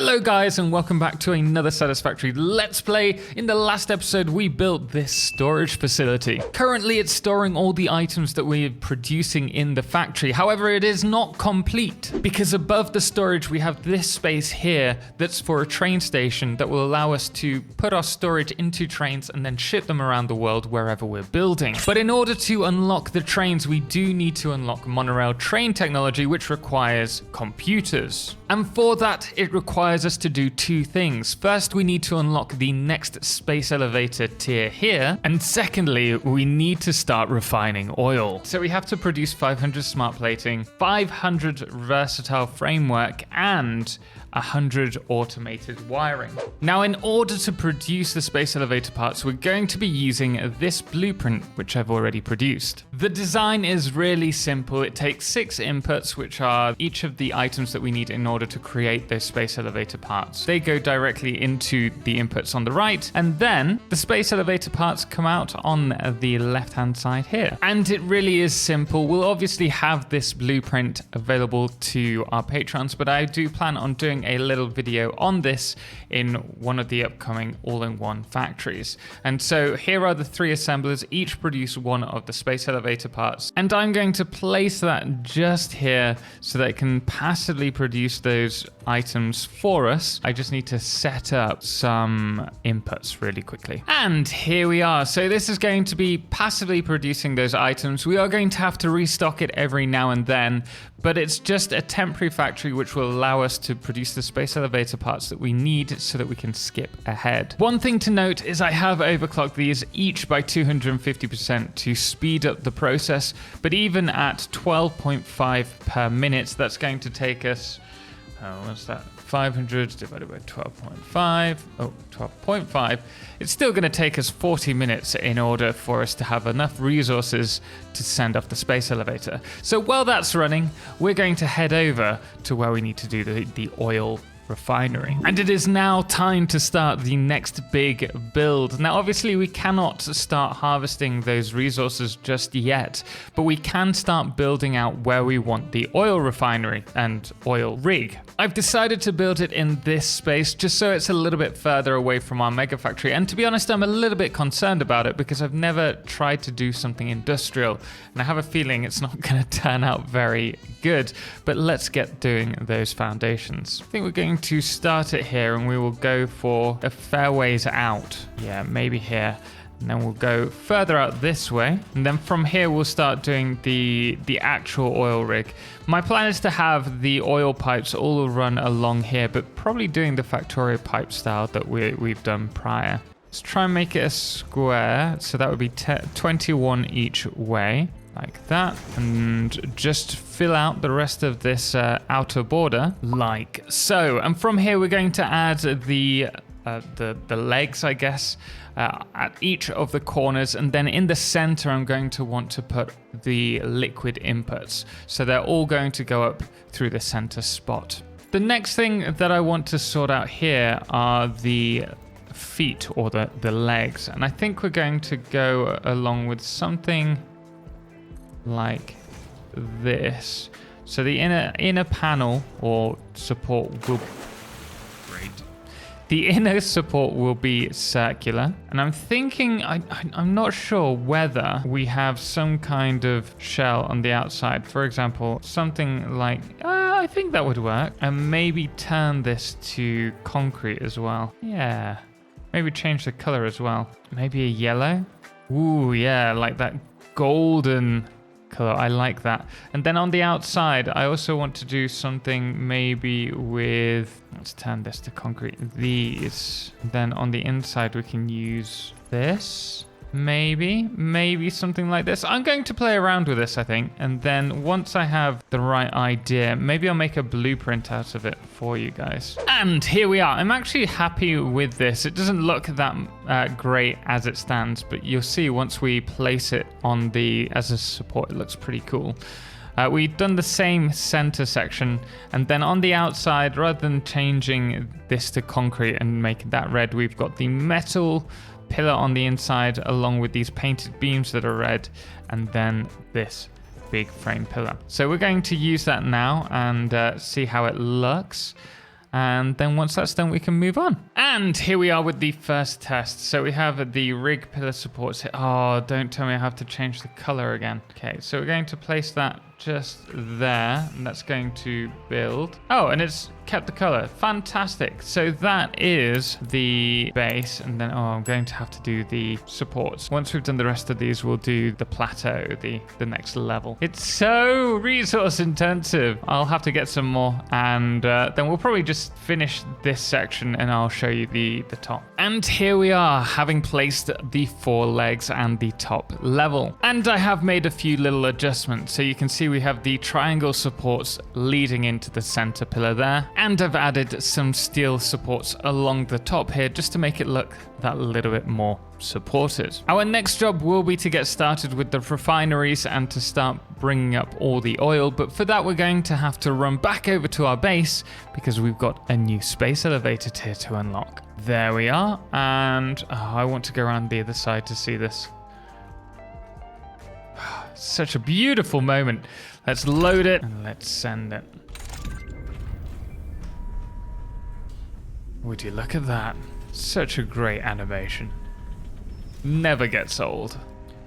Hello guys and welcome back to another Satisfactory Let's Play. In the last episode we built this storage facility. Currently it's storing all the items that we're producing in the factory. However, it is not complete because above the storage we have this space here that's for a train station that will allow us to put our storage into trains and then ship them around the world wherever we're building. But in order to unlock the trains we do need to unlock monorail train technology, which requires computers. And for that it requires us to do two things. First, we need to unlock the next space elevator tier here, and secondly, we need to start refining oil. So we have to produce 500 smart plating, 500 versatile framework, and 100 automated wiring. Now, in order to produce the space elevator parts, we're going to be using this blueprint, which I've already produced. The design is really simple. It takes 6 inputs, which are each of the items that we need in order to create those space elevator parts. They go directly into the inputs on the right, and then the space elevator parts come out on the left-hand side here. And it really is simple. We'll obviously have this blueprint available to our patrons, but I do plan on doing a little video on this in one of the upcoming all-in-one factories. And so here are the 3 assemblers, each produce one of the space elevator parts, and I'm going to place that just here so that it can passively produce those items for us. I just need to set up some inputs really quickly. And here we are. So this is going to be passively producing those items. We are going to have to restock it every now and then, but it's just a temporary factory which will allow us to produce the space elevator parts that we need so that we can skip ahead. One thing to note is I have overclocked these each by 250% to speed up the process, but even at 12.5 per minute, that's going to take us, what's that? 500 divided by 12.5, 12.5. It's still going to take us 40 minutes in order for us to have enough resources to send off the space elevator. So while that's running, we're going to head over to where we need to do the oil refinery. And it is now time to start the next big build. Now, obviously we cannot start harvesting those resources just yet, but we can start building out where we want the oil refinery and oil rig. I've decided to build it in this space just so it's a little bit further away from our mega factory. And to be honest, I'm a little bit concerned about it because I've never tried to do something industrial, and I have a feeling it's not going to turn out very good. But let's get doing those foundations. I think we're going to start it here, and we will go for a fair ways out. Yeah, maybe here. And then we'll go further out this way. And then from here, we'll start doing the actual oil rig. My plan is to have the oil pipes all run along here, but probably doing the Factorio pipe style that we've done prior. Let's try and make it a square. So that would be 21 each way, like that. And just fill out the rest of this outer border like so. And from here, we're going to add the legs, I guess, at each of the corners, and then in the center I'm going to want to put the liquid inputs, so they're all going to go up through the center spot. The next thing that I want to sort out here are the feet, or the legs, and I think we're going to go along with something like this. So the inner panel or support will The inner support will be circular, and I'm thinking, I'm not sure whether we have some kind of shell on the outside. For example, something like, I think that would work. And maybe turn this to concrete as well. Yeah, maybe change the color as well. Maybe a yellow. Ooh, yeah, like that golden color. I like that. And then on the outside, I also want to do something maybe with, let's turn this to concrete, these. Then on the inside, we can use this. Maybe something like this. I'm going to play around with this, I think. And then once I have the right idea, maybe I'll make a blueprint out of it for you guys. And here we are. I'm actually happy with this. It doesn't look that great as it stands, but you'll see once we place it on as a support, it looks pretty cool. We've done the same center section, and then on the outside, rather than changing this to concrete and making that red, we've got the metal pillar on the inside along with these painted beams that are red, and then this big frame pillar. So we're going to use that now and see how it looks. And then once that's done, we can move on. And here we are with the first test. So we have the rig pillar supports here. Oh, don't tell me I have to change the color again. Okay, so we're going to place that just there, and that's going to build. Oh, and it's kept the color. Fantastic. So that is the base, and then I'm going to have to do the supports. Once we've done the rest of these, we'll do the plateau, the next level. It's so resource intensive. I'll have to get some more, and then we'll probably just finish this section, and I'll show you the top. And here we are, having placed the 4 legs and the top level. And I have made a few little adjustments. So you can see we have the triangle supports leading into the center pillar there. And I've added some steel supports along the top here just to make it look that little bit more supported. Our next job will be to get started with the refineries and to start bringing up all the oil. But for that, we're going to have to run back over to our base because we've got a new space elevator tier to unlock. There we are. And I want to go around the other side to see this. Such a beautiful moment. Let's load it and let's send it. Would you look at that? Such a great animation. Never gets old.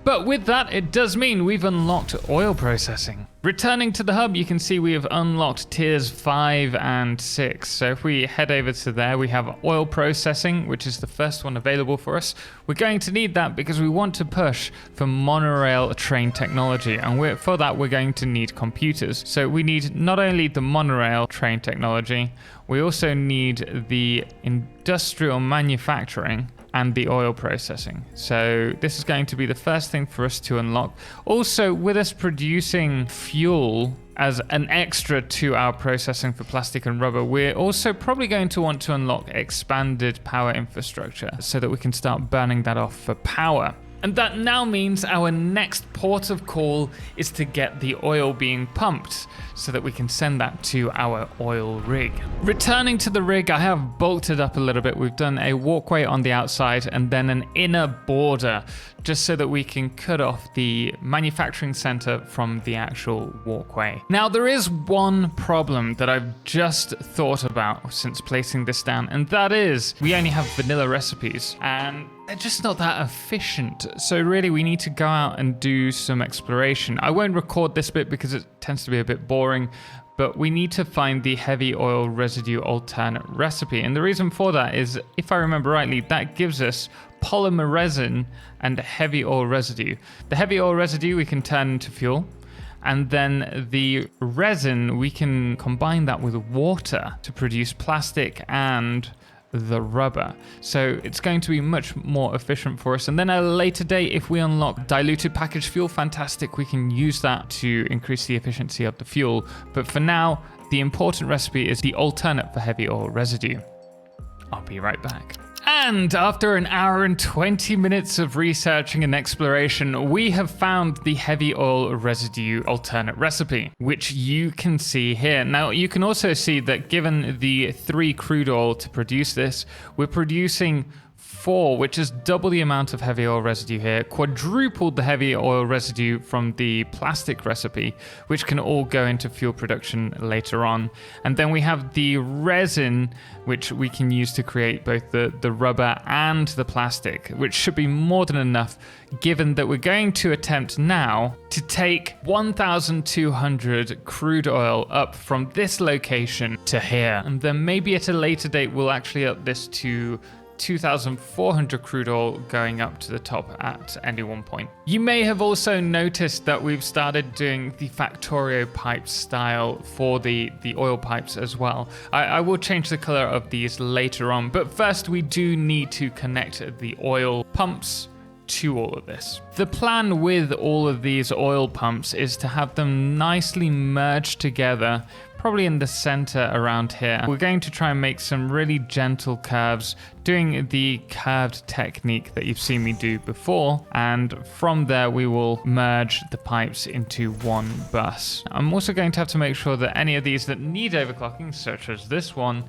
But with that, it does mean we've unlocked oil processing. Returning to the hub, you can see we have unlocked tiers 5 and 6. So if we head over to there, we have oil processing, which is the first one available for us. We're going to need that because we want to push for monorail train technology. And for that, we're going to need computers. So we need not only the monorail train technology, we also need the industrial manufacturing and the oil processing. So this is going to be the first thing for us to unlock. Also, with us producing fuel as an extra to our processing for plastic and rubber, we're also probably going to want to unlock expanded power infrastructure so that we can start burning that off for power. And that now means our next port of call is to get the oil being pumped so that we can send that to our oil rig. Returning to the rig, I have bulked it up a little bit. We've done a walkway on the outside and then an inner border just so that we can cut off the manufacturing center from the actual walkway. Now, there is one problem that I've just thought about since placing this down, and that is we only have vanilla recipes and they're just not that efficient. So really we need to go out and do some exploration. I won't record this bit because it tends to be a bit boring, but we need to find the heavy oil residue alternate recipe. And the reason for that is, if I remember rightly, that gives us polymer resin and heavy oil residue. The heavy oil residue we can turn into fuel, and then the resin we can combine that with water to produce plastic and the rubber. So it's going to be much more efficient for us. And then at a later date, if we unlock diluted packaged fuel, fantastic, we can use that to increase the efficiency of the fuel. But for now, the important recipe is the alternate for heavy oil residue. I'll be right back. And after an hour and 20 minutes of researching and exploration, we have found the heavy oil residue alternate recipe, which you can see here. Now, you can also see that given the 3 crude oil to produce this, we're producing 4, which is double the amount of heavy oil residue here, quadrupled the heavy oil residue from the plastic recipe, which can all go into fuel production later on. And then we have the resin, which we can use to create both the rubber and the plastic, which should be more than enough, given that we're going to attempt now to take 1,200 crude oil up from this location to here. And then maybe at a later date, we'll actually up this to 2,400 crude oil going up to the top at any one point. You may have also noticed that we've started doing the Factorio pipe style for the oil pipes as well. I will change the color of these later on, but first we do need to connect the oil pumps to all of this. The plan with all of these oil pumps is to have them nicely merged together, probably in the center around here. We're going to try and make some really gentle curves, doing the curved technique that you've seen me do before, and from there we will merge the pipes into one bus. I'm also going to have to make sure that any of these that need overclocking, such as this one,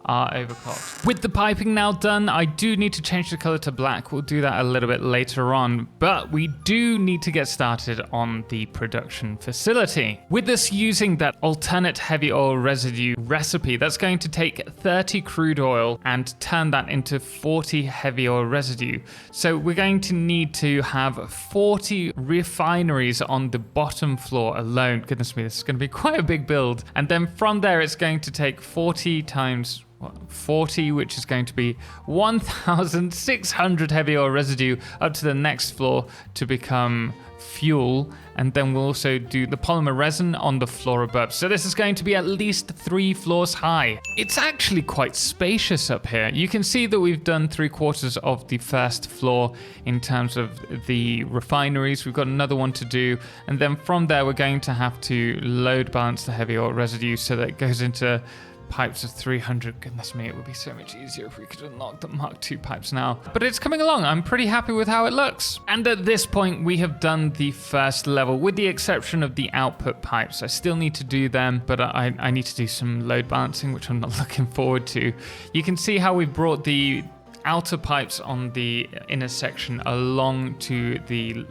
are overclocked. With the piping now done, I do need to change the color to black. We'll do that a little bit later on, but we do need to get started on the production facility. With this using that alternate heavy oil residue recipe, that's going to take 30 crude oil and turn that into 40 heavy oil residue. So we're going to need to have 40 refineries on the bottom floor alone. Goodness me, this is going to be quite a big build. And then from there, it's going to take 40 times 40, which is going to be 1,600 heavy oil residue up to the next floor to become fuel. And then we'll also do the polymer resin on the floor above. So this is going to be at least 3 floors high. It's actually quite spacious up here. You can see that we've done 3/4 of the first floor in terms of the refineries. We've got another one to do. And then from there, we're going to have to load balance the heavy oil residue so that it goes into pipes of 300. Goodness me, it would be so much easier if we could unlock the Mark II pipes now. But it's coming along. I'm pretty happy with how it looks. And at this point, we have done the first level, with the exception of the output pipes. I still need to do them, but I need to do some load balancing, which I'm not looking forward to. You can see how we've brought the outer pipes on the inner section along to the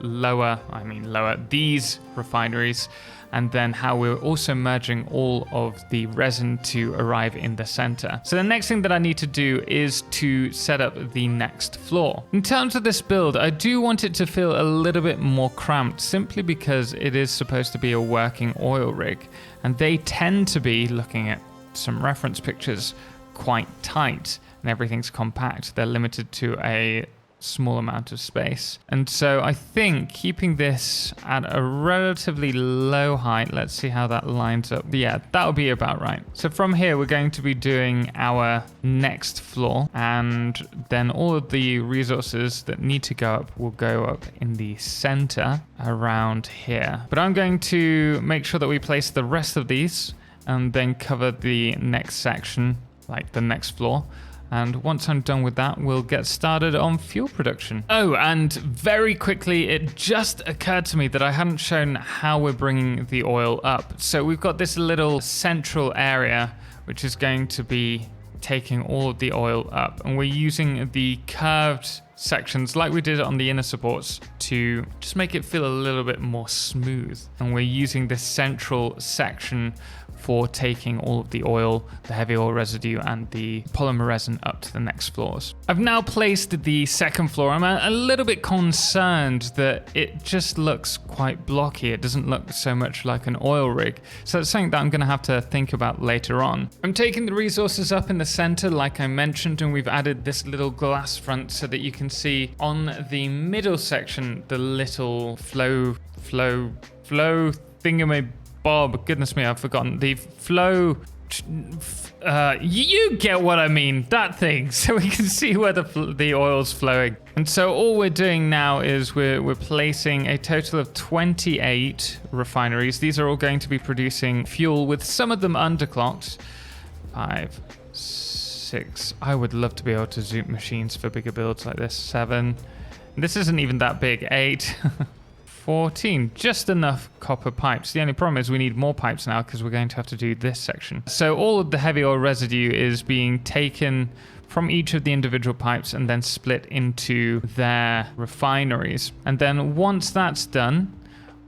these refineries, and then how we're also merging all of the resin to arrive in the center. So the next thing that I need to do is to set up the next floor. In terms of this build, I do want it to feel a little bit more cramped, simply because it is supposed to be a working oil rig, and they tend to be, looking at some reference pictures, quite tight, and everything's compact. They're limited to a small amount of space. And so I think keeping this at a relatively low height, let's see how that lines up. Yeah, that'll be about right. So from here, we're going to be doing our next floor, and then all of the resources that need to go up will go up in the center around here. But I'm going to make sure that we place the rest of these and then cover the next section, like the next floor. And once I'm done with that, we'll get started on fuel production. Oh, and very quickly, it just occurred to me that I hadn't shown how we're bringing the oil up. So we've got this little central area, which is going to be taking all of the oil up. And we're using the curved sections like we did on the inner supports to just make it feel a little bit more smooth. And we're using this central section for taking all of the oil, the heavy oil residue, and the polymer resin up to the next floors. I've now placed the second floor. I'm a little bit concerned that it just looks quite blocky. It doesn't look so much like an oil rig. So it's something that I'm going to have to think about later on. I'm taking the resources up in the center, like I mentioned, and we've added this little glass front so that you can see on the middle section the little flow thingamay Bob, goodness me, I've forgotten. The flow, you get what I mean, that thing. So we can see where the oil's flowing. And so all we're doing now is we're placing a total of 28 refineries. These are all going to be producing fuel, with some of them underclocked. 5, 6, I would love to be able to zoom machines for bigger builds like this. 7, this isn't even that big. 8, 14, just enough copper pipes. The only problem is we need more pipes now because we're going to have to do this section. So all of the heavy oil residue is being taken from each of the individual pipes and then split into their refineries. And then once that's done,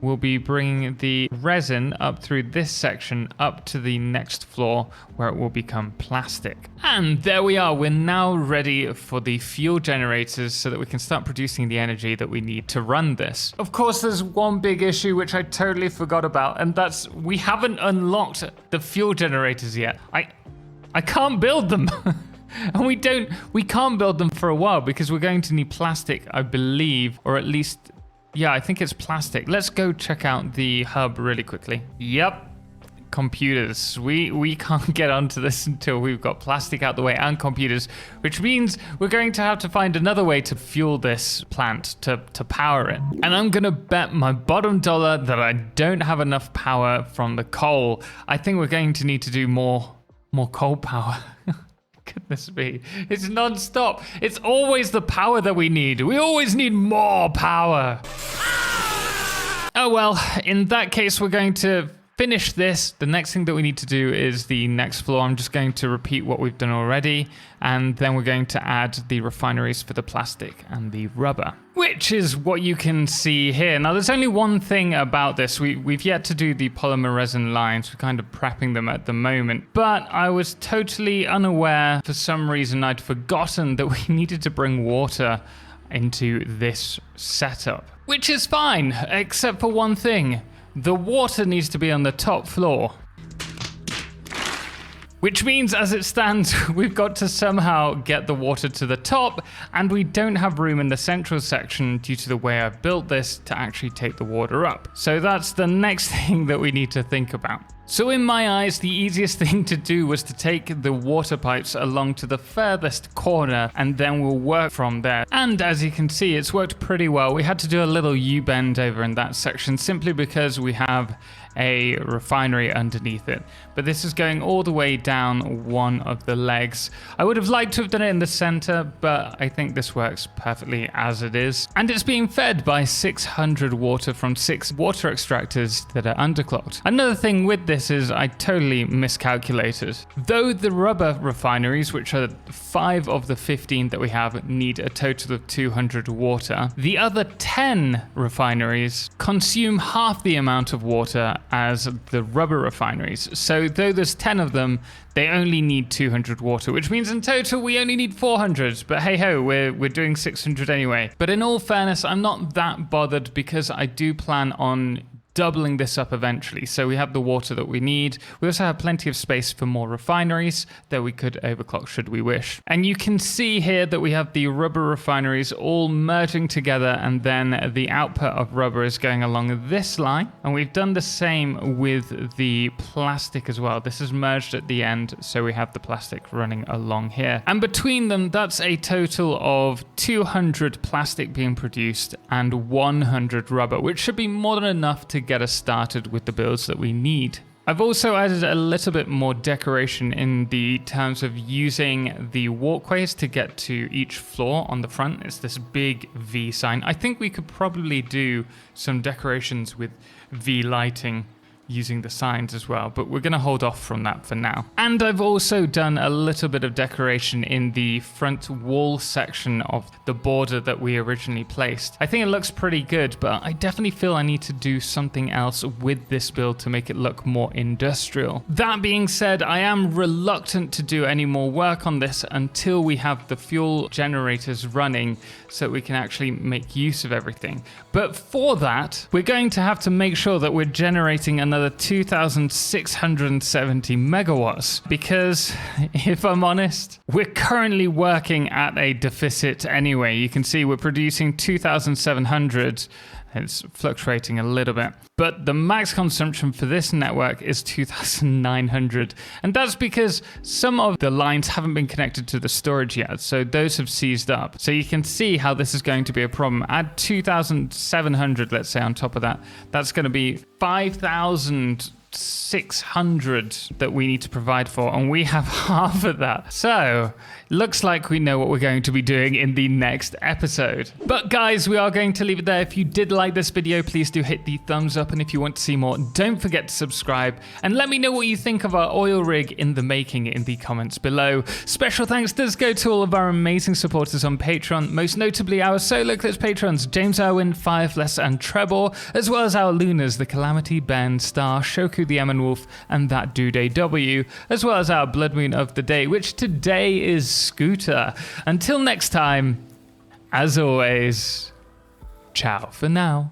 we'll be bringing the resin up through this section up to the next floor where it will become plastic. And there we are. We're now ready for the fuel generators so that we can start producing the energy that we need to run this. Of course, there's one big issue which I totally forgot about, and that's we haven't unlocked the fuel generators yet. I can't build them. And we can't build them for a while because we're going to need plastic, I believe, or at least, yeah, I think it's plastic. Let's go check out the hub really quickly. Yep, computers. We can't get onto this until we've got plastic out the way and computers, which means we're going to have to find another way to fuel this plant, to power it. And I'm gonna bet my bottom dollar that I don't have enough power from the coal. I think we're going to need to do more coal power. Goodness me, it's non-stop. It's always the power that we need. We always need more power. Oh well, in that case, we're going to finish this, the next thing that we need to do is the next floor. I'm just going to repeat what we've done already, and then we're going to add the refineries for the plastic and the rubber, which is what you can see here. Now, there's only one thing about this. We've yet to do the polymer resin lines. We're kind of prepping them at the moment, but I was totally unaware. For some reason, I'd forgotten that we needed to bring water into this setup, which is fine, except for one thing. The water needs to be on the top floor. Which means, as it stands, we've got to somehow get the water to the top, and we don't have room in the central section due to the way I built this to actually take the water up. So that's the next thing that we need to think about. So in my eyes, the easiest thing to do was to take the water pipes along to the furthest corner, and then we'll work from there. And as you can see, it's worked pretty well. We had to do a little U-bend over in that section simply because we have a refinery underneath it. But this is going all the way down one of the legs. I would have liked to have done it in the center, but I think this works perfectly as it is. And it's being fed by 600 water from 6 water extractors that are underclocked. Another thing with this is I totally miscalculated. Though the rubber refineries, which are 5 of the 15 that we have, need a total of 200 water, the other 10 refineries consume half the amount of water as the rubber refineries. So though there's 10 of them, they only need 200 water, which means in total we only need 400. But hey ho, we're doing 600 anyway. But in all fairness, I'm not that bothered because I do plan on doubling this up eventually. So we have the water that we need. We also have plenty of space for more refineries that we could overclock should we wish. And you can see here that we have the rubber refineries all merging together, and then the output of rubber is going along this line. And we've done the same with the plastic as well. This is merged at the end, so we have the plastic running along here. And between them, that's a total of 200 plastic being produced and 100 rubber, which should be more than enough to get us started with the builds that we need. I've also added a little bit more decoration in the terms of using the walkways to get to each floor on the front. It's this big V sign. I think we could probably do some decorations with V lighting using the signs as well, but we're going to hold off from that for now. And I've also done a little bit of decoration in the front wall section of the border that we originally placed. I think it looks pretty good, but I definitely feel I need to do something else with this build to make it look more industrial. That being said, I am reluctant to do any more work on this until we have the fuel generators running so we can actually make use of everything. But for that, we're going to have to make sure that we're generating another 2,670 megawatts, because if I'm honest, we're currently working at a deficit anyway. You can see we're producing 2,700. It's fluctuating a little bit, but the max consumption for this network is 2,900. And that's because some of the lines haven't been connected to the storage yet. So those have seized up. So you can see how this is going to be a problem. Add 2,700, let's say, on top of that. That's going to be 5,600 that we need to provide for, and we have half of that. So looks like we know what we're going to be doing in the next episode. But guys, we are going to leave it there. If you did like this video, please do hit the thumbs up, and if you want to see more, don't forget to subscribe, and let me know what you think of our oil rig in the making in the comments below. Special thanks does go to all of our amazing supporters on Patreon, most notably our Solo Clips patrons, James Irwin, Firefless, and Trebor, as well as our Lunars, the Calamity, Ben, Star, Shoku the Emin Wolf, and That Dude AW, as well as our Blood Moon of the day, which today is Scooter. Until next time, as always, ciao for now.